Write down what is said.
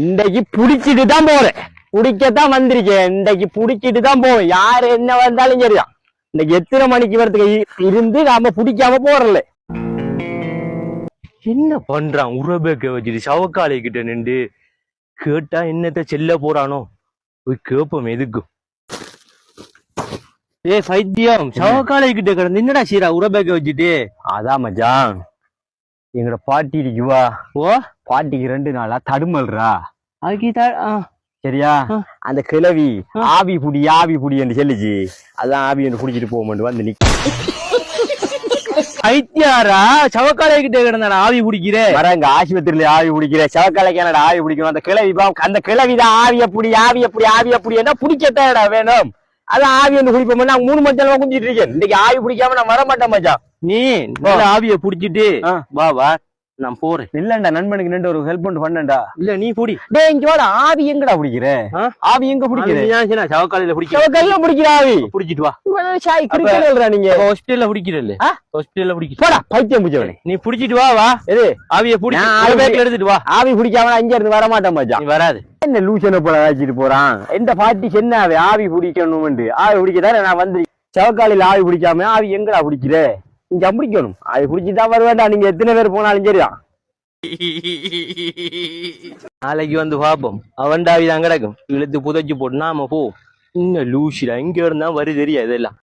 இன்றைக்கு புடிச்சிட்டு தான் போறேன், புடிக்கத்தான் வந்திருக்கேன். இன்றைக்கு புடிச்சிட்டு தான் போவேன், யாரு என்ன வந்தாலும் சரிதான். இன்னைக்கு எத்தனை மணிக்கு வரதுக்கு இருந்து நாம பிடிக்காம போறல. என்ன பண்றான் உரபேக்க வச்சுட்டு சவக்காலை கிட்ட நின்று கேட்டா என்னத்த செல்ல போறானோ, போய் கேப்போம் எதுக்கும். ஏ பைத்தியம், சவக்காலை கிட்ட கிடந்து என்னடா சீரா உரபேக்க வச்சுட்டு? அதான் மச்சான், எங்கட பாட்டி இருக்குவா, ஓ பாட்டிக்கு 2 நாளா தடுமல்றா. அதுக்கு சரியா, அந்த கிழவி ஆவி புடி என்று சொல்லிச்சு. அதான் ஆவி என்று குடிச்சிட்டு போக வந்து நீ ஐத்தியாரா சவக்காலை கிட்ட கிடந்தாடா ஆவி பிடிக்கிற வரங்க. ஆஸ்பத்திரியில ஆவி பிடிக்கிற, சவக்காலைக்கு என்னடா ஆவி பிடிக்கணும்? அந்த கிழவி அந்த கிழவிதான் ஆவி எப்படி என்ன பிடிக்கத்தாடா வேணும். அதான் ஆவி வந்து குடிப்போம். நான் 3 மணி நேரமா குடிச்சிட்டு இருக்கேன். இன்னைக்கு ஆவி பிடிக்காம நான் வர மாட்டேன் மச்சான். நீ ஆவிய புடிச்சிட்டு வா நான் போறேன். இல்லண்டா, நண்பனுக்கு நின்று ஒரு ஹெல்ப் பண்ணண்டா. இல்ல நீ புடி. டேய் இங்க வாடா, ஆவி எங்கடா பிடிக்கிற? ஆவி எங்க பிடிக்கிற? சவக்காலையில பிடிக்கிற. சவக்காலையில பிடிக்கிற ஆவி புடிச்சிட்டு வா. சாய் கிரிக்கெட்றா நீங்க ஹாஸ்பிடல்ல பிடிக்கிறல்ல? ஹாஸ்பிடல்ல பிடிக்கிற. போடா பைத்தியம் பிடிச்சவனே, நீ புடிச்சிட்டு வா. எது ஆவிய புடி, பேக்ல எடுத்துட்டு வா. ஆவி பிடிக்காம இங்க இருந்து வர மாட்டேன் மச்சான். நீ வராது. என்ன லூசன போல ஆச்சிட்டு போறான். எந்த பாட்டி சொன்னாவே ஆவி பிடிக்கணும்னு. ஆவி பிடிக்கதானே நான் வந்து. சவக்காலையில ஆவி பிடிக்காம ஆவி எங்கடா பிடிக்கிற? இங்க பிடிக்கணும். அது பிடிச்சிதான் வருவேண்டா. நீங்க எத்தனை பேர் போனாலும் சரிதான். நாளைக்கு வந்து பாப்போம். அவன்டாவிதான் கிடக்கும், இழுத்து புதைச்சு போட்டு நாம போ. இன்னும் லூசிடா, இங்க இருந்தா வரு தெரியாது எல்லாம்.